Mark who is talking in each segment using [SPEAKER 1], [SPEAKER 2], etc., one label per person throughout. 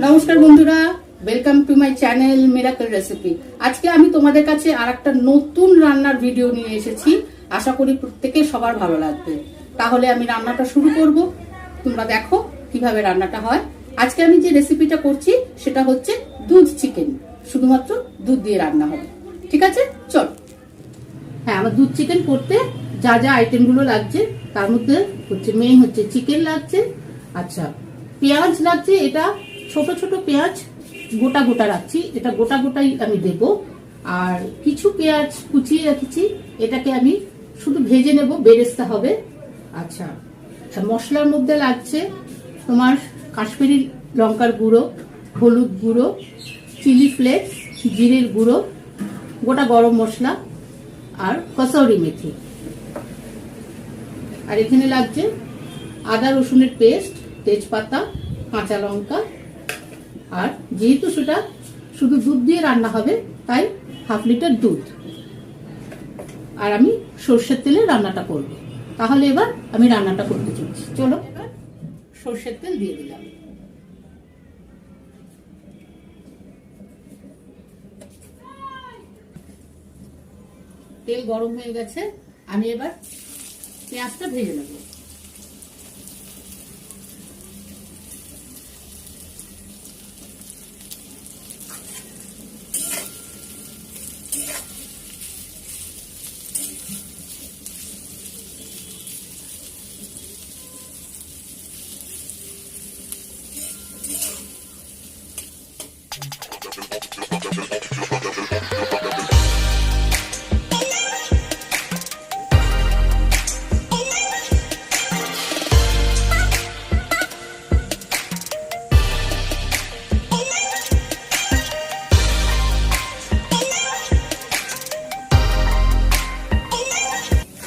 [SPEAKER 1] নমস্কার বন্ধুরা, welcome to my channel miracle recipe. আজকে আমি তোমাদের কাছে আরেকটা নতুন রান্নার ভিডিও নিয়ে এসেছি। আশা করি প্রত্যেকে সবার ভালো লাগবে। তাহলে আমি রান্নাটা শুরু করব। তোমরা দেখো কিভাবে রান্নাটা হয়। আজকে আমি যে রেসিপিটা করছি সেটা হচ্ছে দুধ চিকেন। শুধুমাত্র দুধ দিয়ে রান্না হবে। ঠিক আছে, চল। হ্যাঁ, আমার দুধ চিকেন করতে যা যা আইটেমগুলো লাগছে তার মধ্যে হচ্ছে মেইন হচ্ছে চিকেন লাগছে। আচ্ছা, পেঁয়াজ লাগছে। এটা ছোট ছোট পেঁয়াজ গোটা গোটা রাখছি, এটা গোটা গোটাই আমি দেব। আর কিছু পেঁয়াজ কুচিয়ে রেখেছি, এটাকে আমি শুধু ভেজে নেব, বেরেস্তা হবে। আচ্ছা, মশলার মধ্যে লাগছে তোমার কাশ্মীরি লঙ্কার গুঁড়ো, হলুদ গুঁড়ো, চিলি ফ্লেক্স, জিরের গুঁড়ো, গোটা গরম মশলা আর কসৌরি মেথি। আর এখানে লাগছে আদা রসুনের পেস্ট, তেজপাতা, কাঁচা লঙ্কা। আর যেহেতু সেটা শুধু দুধ দিয়ে রান্না হবে তাই হাফ লিটার দুধ। আর আমি সর্ষের তেলে রান্নাটা করব। তাহলে এবার আমি রান্নাটা করতে চলছি। চলো, এবার সর্ষের তেল দিয়ে দিলাম। তেল গরম হয়ে গেছে, আমি এবার পেঁয়াজটা ভেজে নেব।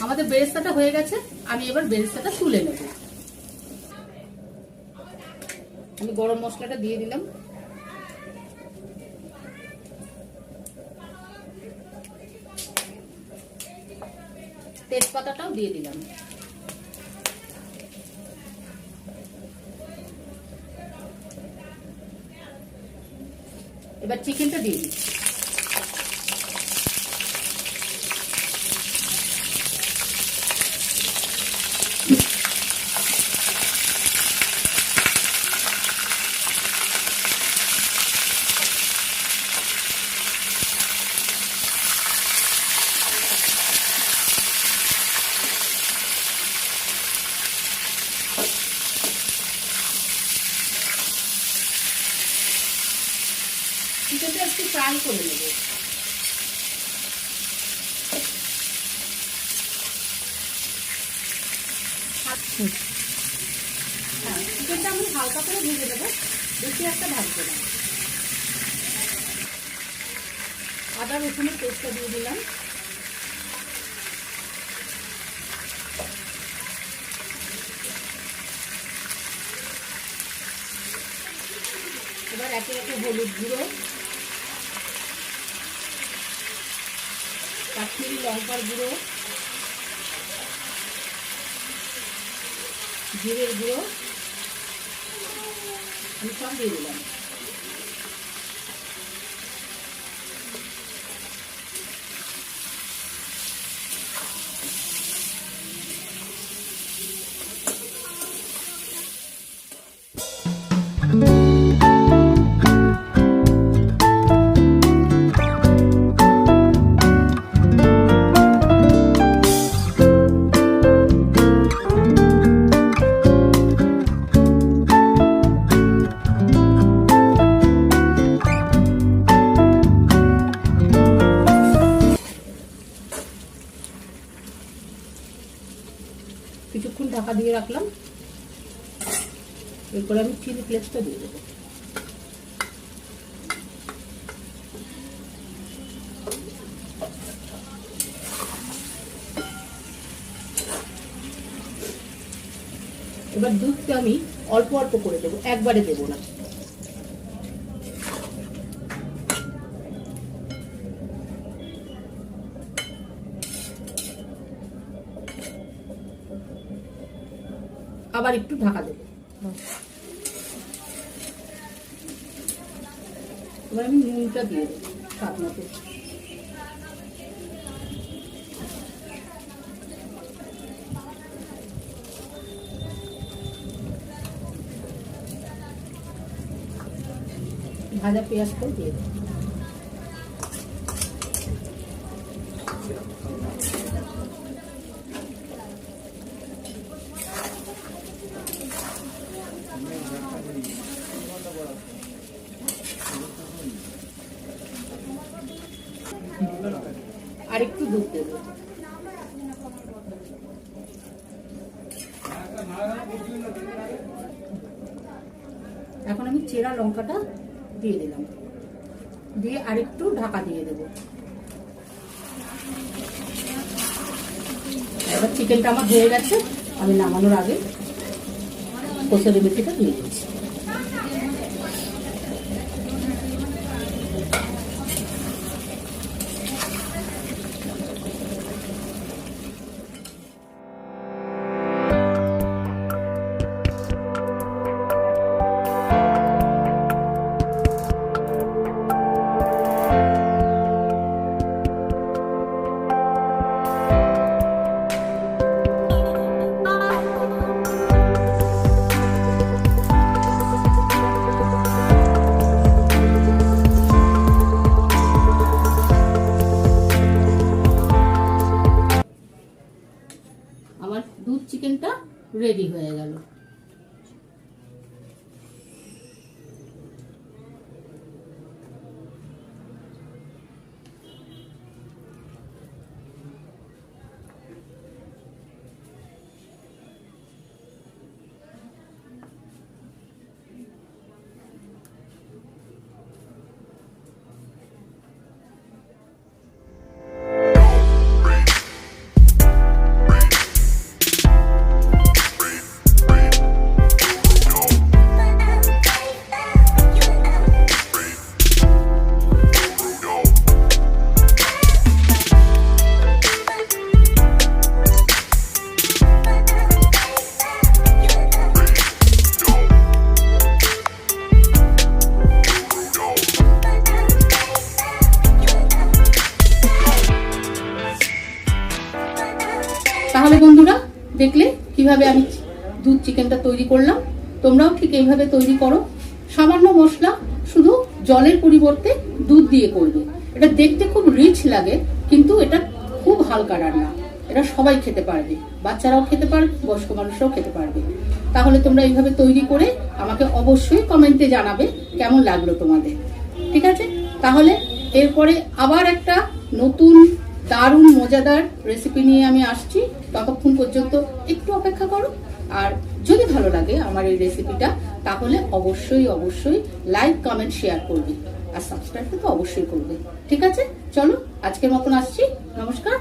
[SPEAKER 1] আমাদের বেরেস্তাটা হয়ে গেছে, আমি এবার বেরেস্তাটা তুলে নেব। আমি গরম মশলাটা দিয়ে দিলাম। তেজপাতাটাও দিয়ে দিলাম। এবার চিকেনটা দিয়ে দিই। চিকেনটা একটু ফ্রাই করে নেব। হ্যাঁ, চিকেনটা আমি হালকা করে ভেজে দেবো, বেশি একটা ভাজবো না। আদা রসুনের পেস্টটা দিয়ে দিলাম। এবার একে একে হলুদ গুঁড়ো, কাশ্মীরি লঙ্কার গুঁড়ো, জিরের গুঁড়ো আমি সব দিয়ে দিলাম। কিছুক্ষণ ঢাকা দিয়ে রাখলাম। এরপরে আমি চিলি ফ্লেক্সটা দিয়ে দেবো। এবার দুধটা আমি অল্প অল্প করে দেবো, একবারে দেবো না। আবার একটু ঢাকা দেবো। এবার আমি নুনটা দিয়ে দেবো স্বাদ মতো। ভাজা পেঁয়াজটাও দিয়ে দেবো। আর একটু দুধ দেবো। এখন আমি চেরা লঙ্কাটা দিয়ে দিলাম, দিয়ে আরেকটু ঢাকা দিয়ে দেবো। এবার চিকেনটা আমার হয়ে গেছে, আমি নামানোর আগে কসুরি মেথিটা দিয়ে দিচ্ছি। আমার দুধ চিকেনটা রেডি হয়ে গেল। তাহলে বন্ধুরা দেখলে কিভাবে আমি দুধ চিকেনটা তৈরি করলাম, তোমরাও ঠিক এইভাবে তৈরি করো। সামান্য মশলা, শুধু জলের পরিবর্তে দুধ দিয়ে করবে। এটা দেখতে খুব রিচ লাগে, কিন্তু এটা খুব হালকা রান্না, এটা সবাই খেতে পারবে, বাচ্চারাও খেতে পারবে, বয়স্ক মানুষরাও খেতে পারবে। তাহলে তোমরা এইভাবে তৈরি করে আমাকে অবশ্যই কমেন্টে জানাবে কেমন লাগলো তোমাদের। ঠিক আছে, তাহলে এরপরে আবার একটা নতুন দারুণ মজাদার রেসিপি নিয়ে আমি আসছি। ততক্ষণ পর্যন্ত একটু অপেক্ষা করো, আর যদি ভালো লাগে আমার এই রেসিপিটা তাহলে অবশ্যই অবশ্যই লাইক, কমেন্ট, শেয়ার করবে, আর সাবস্ক্রাইব তো অবশ্যই করবে। ঠিক আছে, চলো আজকের মতন আসছি, নমস্কার।